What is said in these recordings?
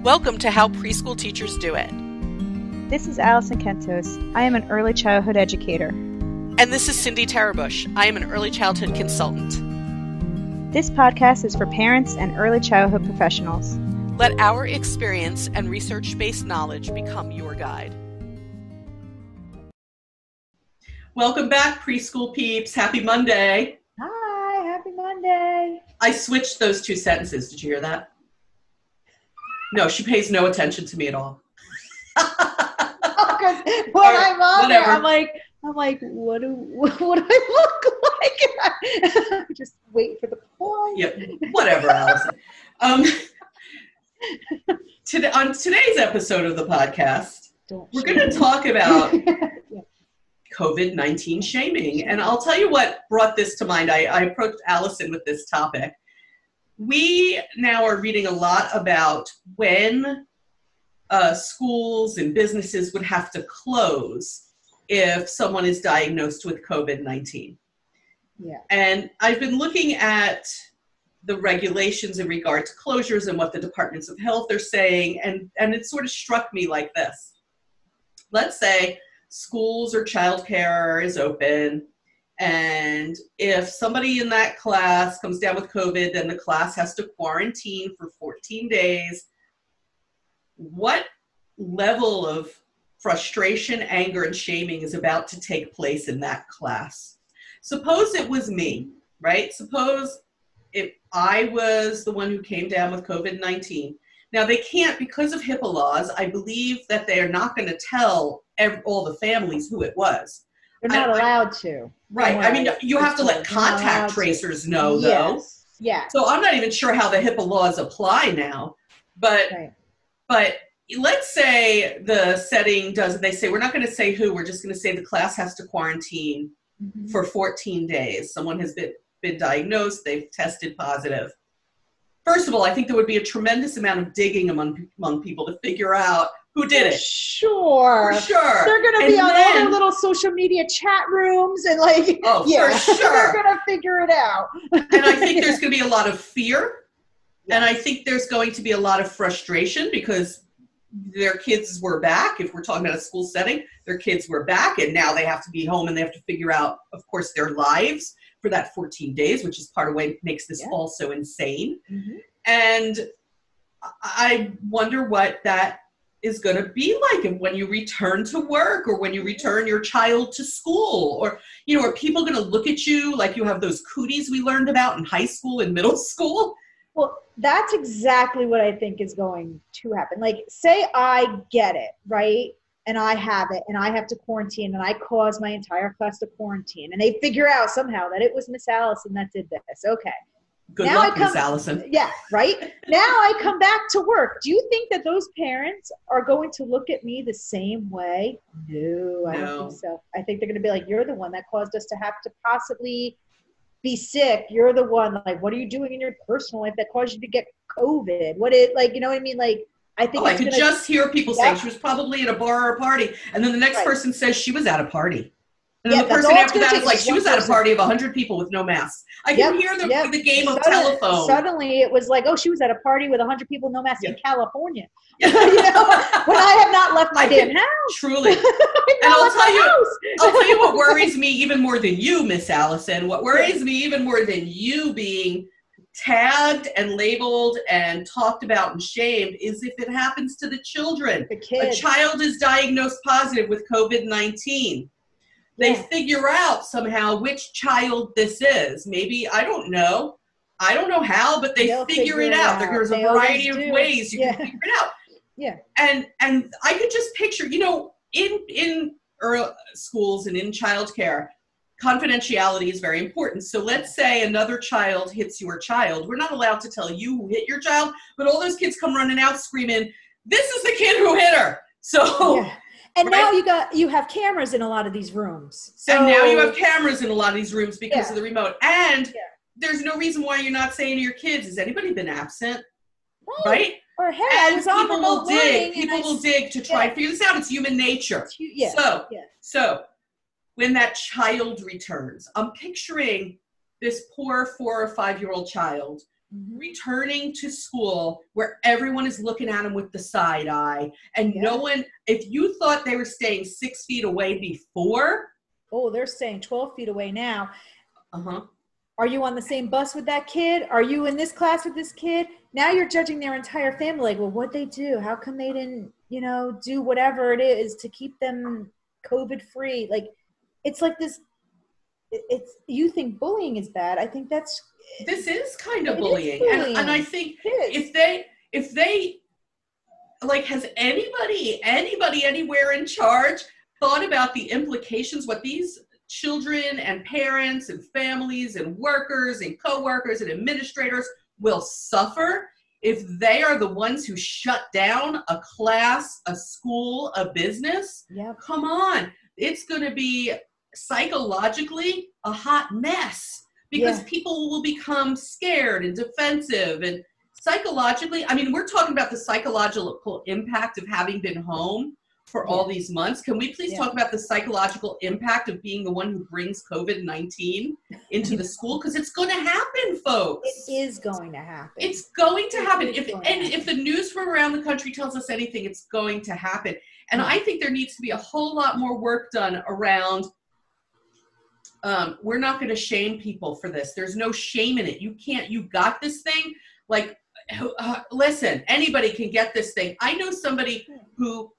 Welcome to How Preschool Teachers Do It. This is Alison Kentos. I am an early childhood educator. And this is Cindy Tarabush. I am an early childhood consultant. This podcast is for parents and early childhood professionals. Let our experience and research-based knowledge become your guide. Welcome back, preschool peeps. Happy Monday. Hi, happy Monday. I switched those two sentences. Did you hear that? No, she pays no attention to me at all. Because when I'm on there, I'm like, what do I look like? Just wait for the point. Yeah, whatever, Alison. On today's episode of the podcast, we're going to talk about COVID-19 shaming. And I'll tell you what brought this to mind. I approached Alison with this topic. We now are reading a lot about when schools and businesses would have to close if someone is diagnosed with COVID-19. Yeah. And I've been looking at the regulations in regard to closures and what the departments of health are saying, and it sort of struck me like this. Let's say schools or childcare is open, and if somebody in that class comes down with COVID, then the class has to quarantine for 14 days. What level of frustration, anger, and shaming is about to take place in that class? Suppose it was me, right? Suppose if I was the one who came down with COVID-19. Now, they can't, because of HIPAA laws, I believe that they are not going to tell all the families who it was. They're not allowed to. Right. I mean, you have to let contact tracers know, though. Yes. Yeah. So I'm not even sure how the HIPAA laws apply now. But let's say the setting doesn't. They say, we're not going to say who. We're just going to say the class has to quarantine for 14 days. Someone has been diagnosed. They've tested positive. First of all, I think there would be a tremendous amount of digging among people to figure out who did it. Sure. For sure. They're going to be on all their little social media chat rooms and for sure. They're going to figure it out. And I think there's going to be a lot of fear. And I think there's going to be a lot of frustration because their kids were back. If we're talking about a school setting, their kids were back and now they have to be home and they have to figure out, of course, their lives for that 14 days, which is part of what makes this all so insane. Mm-hmm. And I wonder what that is going to be like when you return to work or when you return your child to school, or, are people going to look at you like you have those cooties we learned about in high school and middle school? Well, that's exactly what I think is going to happen. Like, say I get it, right? And I have it and I have to quarantine and I cause my entire class to quarantine and they figure out somehow that it was Miss Allison that did this. Okay. Good luck, Miss Allison. Yeah, right? Now I come back to work. Do you think that those parents are going to look at me the same way? No, I don't think so. I think they're going to be like, you're the one that caused us to have to possibly be sick. You're the one, what are you doing in your personal life that caused you to get COVID? You know what I mean? I think I could just hear people saying she was probably at a bar or a party. And then the next person says she was at a party. And then the person after that is like, she was at a party of 100 people with no masks. I can hear the game of telephone. Suddenly it was like, she was at a party with 100 people, no masks in California. When I have not left my damn house. Truly. And I'll tell you what worries me even more than you, Miss Allison. What worries me even more than you being tagged and labeled and talked about and shamed is if it happens to the children. The kids. A child is diagnosed positive with COVID-19. They figure out somehow which child this is. Maybe, I don't know how, but they'll figure it out. There's a variety of ways you can figure it out. Yeah. And I could just picture, in schools and in childcare, confidentiality is very important. So let's say another child hits your child. We're not allowed to tell you who hit your child, but all those kids come running out screaming, this is the kid who hit her. So, and now you have cameras in a lot of these rooms. So, and now you have cameras in a lot of these rooms because of the remote. And there's no reason why you're not saying to your kids, has anybody been absent? Right? Or, hey, and people will dig. People will dig to try to figure this out. It's human nature. So when that child returns, I'm picturing this poor 4 or 5-year-old child returning to school where everyone is looking at them with the side eye, and no one, if you thought they were staying 6 feet away before, oh, they're staying 12 feet away now. Uh-huh. Are you on the same bus with that kid? Are you in this class with this kid? Now you're judging their entire family. Like, well, what'd they do? How come they didn't, do whatever it is to keep them COVID free? Like, it's like this, you think bullying is bad. I think this is kind of bullying. And I think if they like, has anybody anywhere in charge thought about the implications, what these children and parents and families and workers and co-workers and administrators will suffer if they are the ones who shut down a class, a school, a business? Yep. Come on. It's going to be psychologically a hot mess because people will become scared and defensive. And psychologically, I mean, we're talking about the psychological impact of having been home for all these months. Can we please talk about the psychological impact of being the one who brings COVID-19 into the school? Because it's going to happen, folks. It is going to happen. It's going to happen. If the news from around the country tells us anything, it's going to happen. And I think there needs to be a whole lot more work done around, we're not going to shame people for this. There's no shame in it. You got this thing. Like, listen, anybody can get this thing. I know somebody who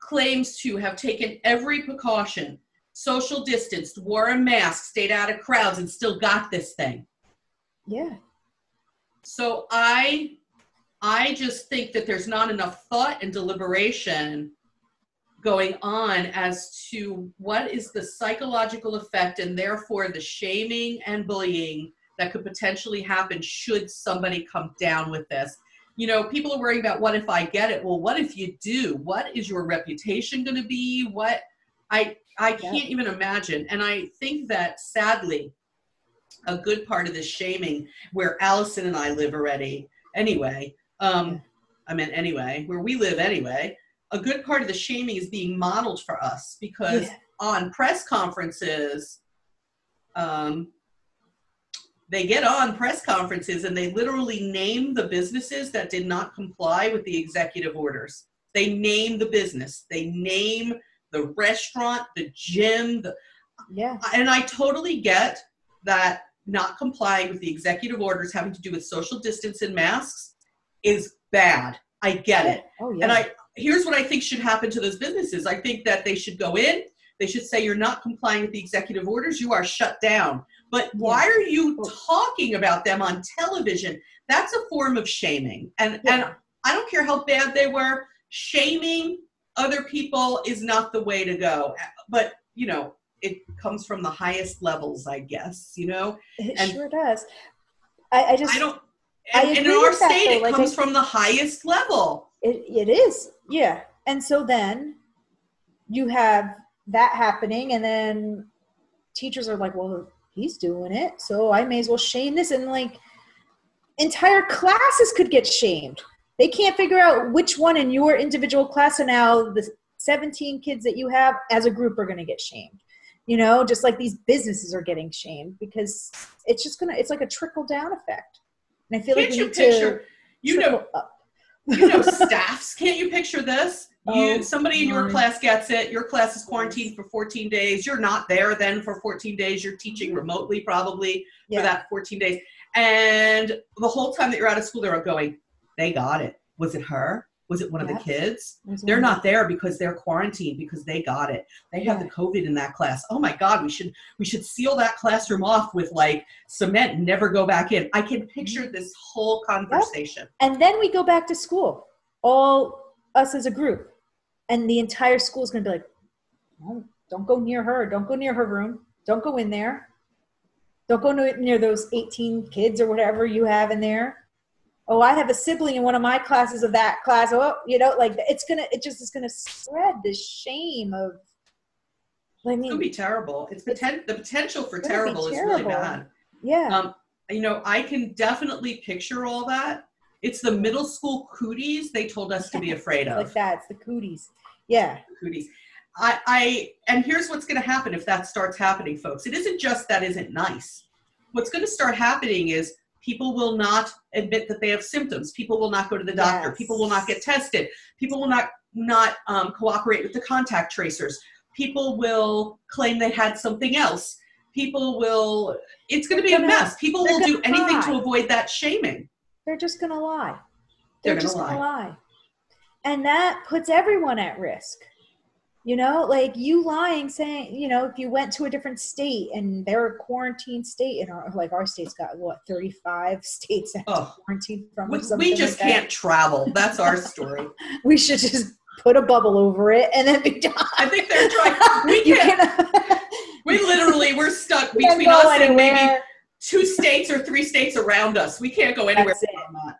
claims to have taken every precaution, social distanced, wore a mask, stayed out of crowds, and still got this thing. Yeah. So I just think that there's not enough thought and deliberation going on as to what is the psychological effect and therefore the shaming and bullying that could potentially happen should somebody come down with this. People are worrying about what if I get it? Well, what if you do? What is your reputation going to be? I can't even imagine. And I think that sadly, a good part of this shaming, where Alison and I live already anyway, where we live anyway, a good part of the shaming is being modeled for us because on press conferences, they get on press conferences and they literally name the businesses that did not comply with the executive orders. They name the business. They name the restaurant, the gym. And I totally get that not complying with the executive orders having to do with social distance and masks is bad. I get it. Oh, yeah. And here's what I think should happen to those businesses. I think that they should go in. They should say, you're not complying with the executive orders. You are shut down. But why are you talking about them on television? That's a form of shaming. And I don't care how bad they were. Shaming other people is not the way to go. But, it comes from the highest levels, I guess, It sure does. In our state, it comes from the highest level. It is. Yeah. And so then you have that happening, and then teachers are like, well, he's doing it, so I may as well shame this. And like entire classes could get shamed. They can't figure out which one in your individual class. So now the 17 kids that you have as a group are going to get shamed, just like these businesses are getting shamed because it's like a trickle down effect. And I feel like we need to trickle up. Staffs. Can't you picture this? Somebody in your class gets it. Your class is quarantined for 14 days. You're not there then for 14 days. You're teaching remotely probably for that 14 days. And the whole time that you're out of school, they're going, they got it. Was it her? Was it one of the kids? They're not there because they're quarantined because they got it. They have the COVID in that class. Oh my God, we should seal that classroom off with like cement and never go back in. I can picture this whole conversation. And then we go back to school, all us as a group. And the entire school is going to be like, oh, don't go near her. Don't go near her room. Don't go in there. Don't go near those 18 kids or whatever you have in there. Oh, I have a sibling in one of my classes of that class. Oh, it just is going to spread this shame of, it's going to be terrible. The potential for terrible is really bad. Yeah. I can definitely picture all that. It's the middle school cooties they told us to be afraid of. Like that. It's the cooties. Yeah. The cooties. And here's what's going to happen if that starts happening, folks. It isn't just that isn't nice. What's going to start happening is People will not admit that they have symptoms. People will not go to the doctor. Yes. People will not get tested. People will not cooperate with the contact tracers. People will claim they had something else. People will, it's going to be a mess. People will do anything to avoid that shaming. They're just going to lie. They're just going to lie. And that puts everyone at risk. You know, like you lying, saying, you know, if you went to a different state and they're a quarantine state, and our state's got 35 states that have to quarantine from. We just can't travel. That's our story. We should just put a bubble over it and then be done. I think they're trying. We're stuck between us and maybe 2 states or 3 states around us. We can't go anywhere.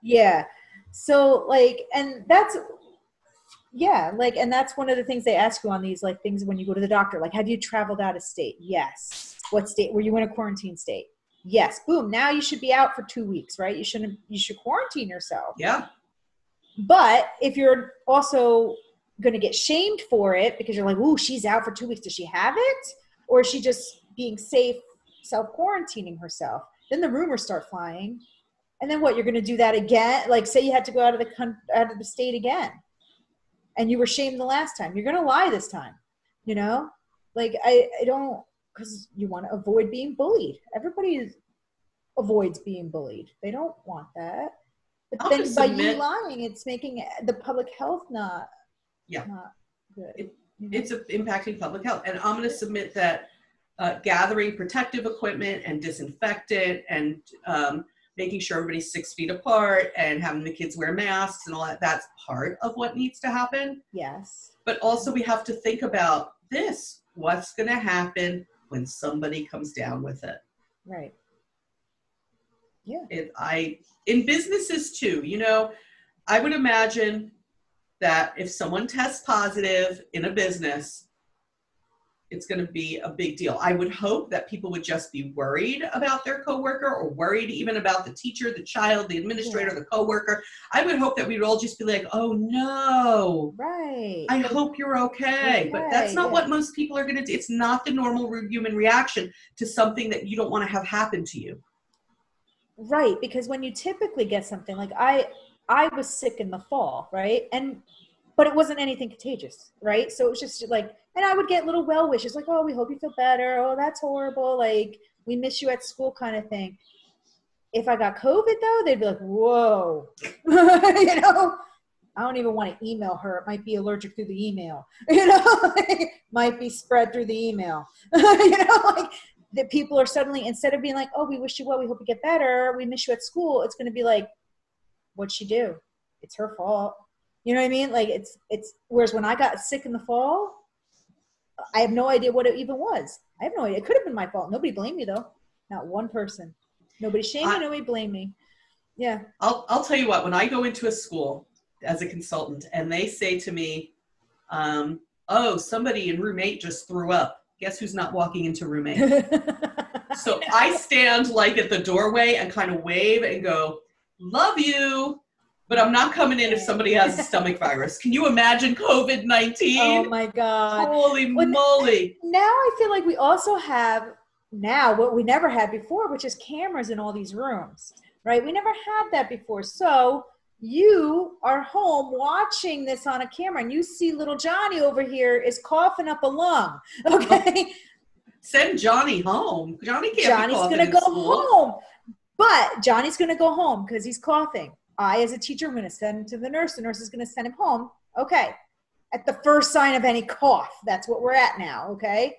Yeah. So and that's one of the things they ask you on these things when you go to the doctor. Like, have you traveled out of state? Yes. What state? Were you in a quarantine state? Yes. Boom. Now you should be out for 2 weeks, right? You should quarantine yourself. Yeah. But if you're also going to get shamed for it because you're like, ooh, she's out for 2 weeks. Does she have it? Or is she just being safe, self-quarantining herself? Then the rumors start flying. And then what? You're going to do that again? Like, say you had to go out of the state again, and you were shamed the last time. You're going to lie this time, you know? Like, I don't, because you want to avoid being bullied. Everybody avoids being bullied. They don't want that. But then by you lying, it's making the public health not good. It's impacting public health. And I'm going to submit that gathering protective equipment and disinfectant and making sure everybody's 6 feet apart and having the kids wear masks and all that, that's part of what needs to happen. Yes. But also we have to think about this. What's going to happen when somebody comes down with it? Right. Yeah. In businesses too, you know, I would imagine that if someone tests positive in a business, it's going to be a big deal. I would hope that people would just be worried about their coworker or worried even about the teacher, the child, the administrator, the coworker. I would hope that we would all just be like, oh no, right. I hope you're okay. But that's not what most people are going to do. It's not the normal human reaction to something that you don't want to have happen to you. Right. Because when you typically get something like I was sick in the fall, right? But it wasn't anything contagious, right? So it was just like, and I would get little well wishes like, oh, we hope you feel better. Oh, that's horrible. Like, we miss you at school kind of thing. If I got COVID though, they'd be like, whoa, you know, I don't even want to email her. It might be allergic through the email, you know, might be spread through the email, you know, like that people are suddenly, instead of being like, oh, we wish you well, we hope you get better, we miss you at school, it's going to be like, what'd she do? It's her fault. You know what I mean? Like it's, whereas when I got sick in the fall, I have no idea what it even was. I have no idea. It could have been my fault. Nobody blamed me though. Not one person. Nobody shamed me. Nobody blamed me. Yeah. I'll tell you what, when I go into a school as a consultant and they say to me, oh, somebody in room 8 just threw up. Guess who's not walking into room 8? So I stand like at the doorway and kind of wave and go, love you, but I'm not coming in if somebody has a stomach virus. Can you imagine COVID-19? Oh my God. Holy moly. Now I feel like we also have now what we never had before, which is cameras in all these rooms, right? We never had that before. So you are home watching this on a camera and you see little Johnny over here is coughing up a lung. Okay. Send Johnny home. Johnny's going to go home. But Johnny's going to go home because he's coughing. I, as a teacher, I'm going to send him to the nurse. The nurse is going to send him home. Okay. At the first sign of any cough. That's what we're at now. Okay.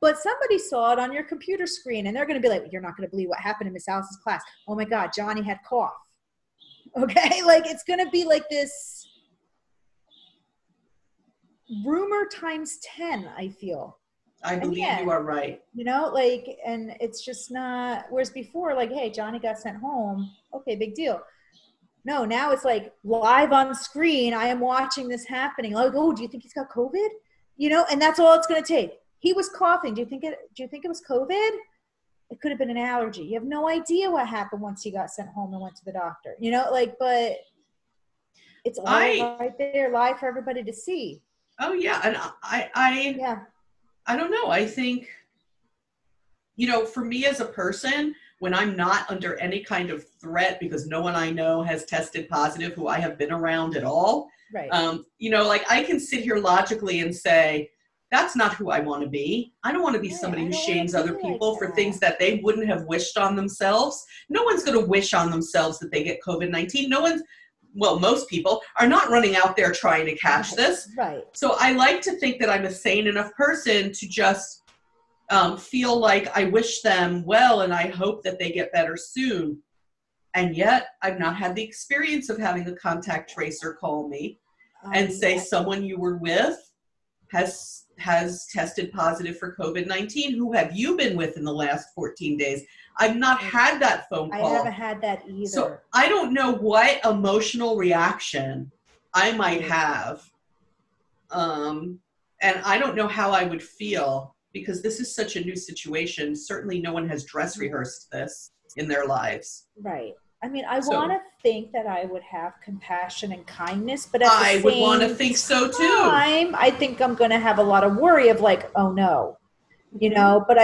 But somebody saw it on your computer screen and they're going to be like, you're not going to believe what happened in Miss Allison's class. Oh my God, Johnny had cough. Okay. Like it's going to be like this rumor times 10, I feel. I believe you are right. You know, like, and it's just not, whereas before, like, hey, Johnny got sent home. Okay, big deal. No, now it's like live on screen. I am watching this happening. Like, oh, do you think he's got COVID? You know, and that's all it's going to take. He was coughing. Do you think it was COVID? It could have been an allergy. You have no idea what happened once he got sent home and went to the doctor. You know, like, but it's all right there, live for everybody to see. Oh yeah, and I don't know. I think, you know, for me as a person, when I'm not under any kind of threat because no one I know has tested positive who I have been around at all. Right. You know, like I can sit here logically and say, that's not who I want to be. I don't want to be somebody who shames other people for things that they wouldn't have wished on themselves. No one's going to wish on themselves that they get COVID-19. No one's, well, most people are not running out there trying to catch this. Right. So I like to think that I'm a sane enough person to just feel like I wish them well and I hope that they get better soon. And yet I've not had the experience of having a contact tracer call me and say someone you were with has tested positive for COVID-19. Who have you been with in the last 14 days? I've not had that phone call. I haven't had that either. So I don't know what emotional reaction I might have. And I don't know how I would feel because this is such a new situation. Certainly no one has dress rehearsed this in their lives. Right. I mean, I want to think that I would have compassion and kindness, but at the same would want to think so too. Time, I think I'm going to have a lot of worry of like, oh no, you know, but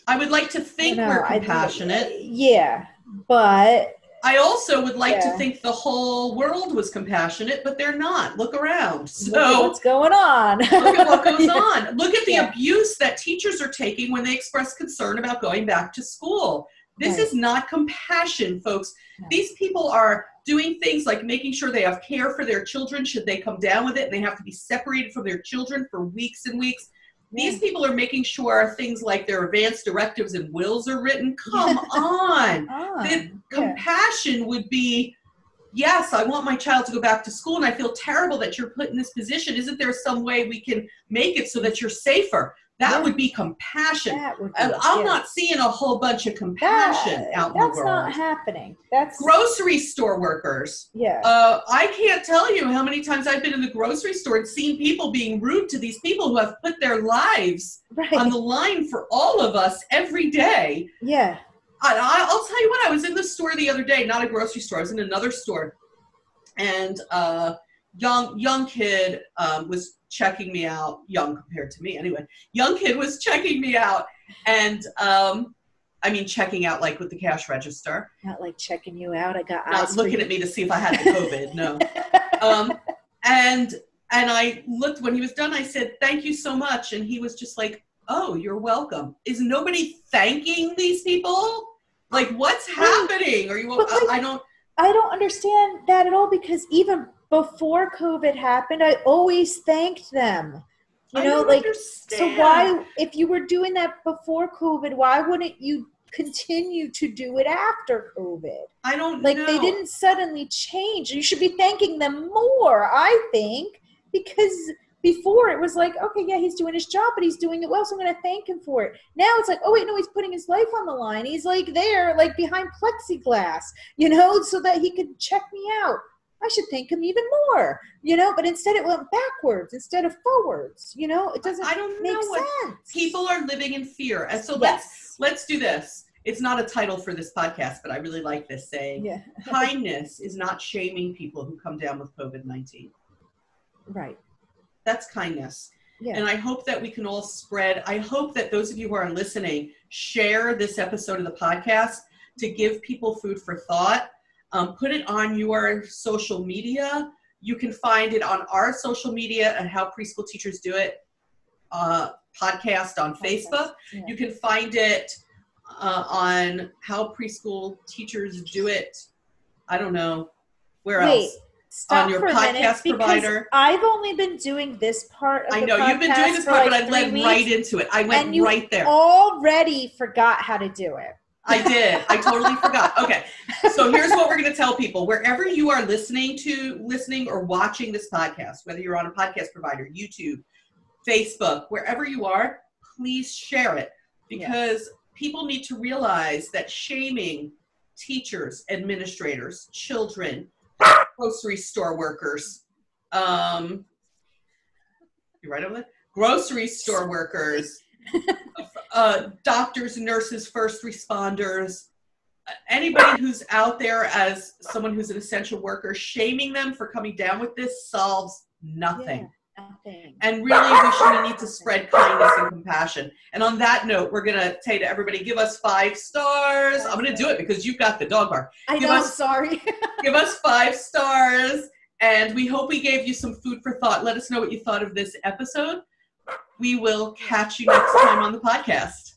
I would like to think we're compassionate. Yeah, but I also would like to think the whole world was compassionate, but they're not. Look around. So look at what's going on. Look at what goes on. Look at the abuse that teachers are taking when they express concern about going back to school. This is not compassion, folks. No. These people are doing things like making sure they have care for their children should they come down with it, and they have to be separated from their children for weeks and weeks. These people are making sure things like their advance directives and wills are written. Come on. The compassion would be, yes, I want my child to go back to school, and I feel terrible that you're put in this position. Isn't there some way we can make it so that you're safer? That would be compassion. And I'm not seeing a whole bunch of compassion out in the world. That's not happening. That's grocery store workers. Yeah. I can't tell you how many times I've been in the grocery store and seen people being rude to these people who have put their lives on the line for all of us every day. Yeah. I'll tell you what, I was in the store the other day, not a grocery store, I was in another store, and young kid was checking me out, young compared to me anyway. Young kid was checking me out, and I mean checking out like with the cash register. Not like checking you out. I got not eyes looking at me to see if I had the COVID. No. And I looked when he was done. I said, "Thank you so much," and he was just like, "Oh, you're welcome." Is nobody thanking these people? Like, what's happening? Are you? I don't understand that at all, because even before COVID happened, I always thanked them. You know, like, understand. So why, if you were doing that before COVID, why wouldn't you continue to do it after COVID? I don't know. They didn't suddenly change. You should be thanking them more, I think, because before it was like, okay, yeah, he's doing his job, but he's doing it well, so I'm going to thank him for it. Now it's like, oh, wait, no, he's putting his life on the line. He's like there, like behind plexiglass, you know, so that he could check me out. I should thank him even more, you know, but instead it went backwards instead of forwards, you know, it doesn't make sense. People are living in fear. And so let's do this. It's not a title for this podcast, but I really like this saying, kindness is not shaming people who come down with COVID-19. Right. That's kindness. Yeah. And I hope that we can all spread. I hope that those of you who are listening share this episode of the podcast to give people food for thought. Put it on your social media. You can find it on our social media and How Preschool Teachers Do It podcast on Facebook. Yeah. You can find it on How Preschool Teachers Do It. I don't know where else. Stop on your for a podcast minute, provider. I've only been doing this part of the podcast. I know you've been doing this part, but I led right into it. I went right there. Already forgot how to do it. I did. I totally forgot. Okay. So here's what we're going to tell people. Wherever you are listening or watching this podcast, whether you're on a podcast provider, YouTube, Facebook, wherever you are, please share it, because people need to realize that shaming teachers, administrators, children, grocery store workers, you right over there? Grocery store workers, doctors, nurses, first responders, anybody who's out there as someone who's an essential worker, shaming them for coming down with this solves nothing. Nothing. And really, we need to spread kindness and compassion. And on that note, we're going to say to everybody, give us 5 stars. I'm going to do it because you've got the dog bark. Sorry. Give us 5 stars. And we hope we gave you some food for thought. Let us know what you thought of this episode. We will catch you next time on the podcast.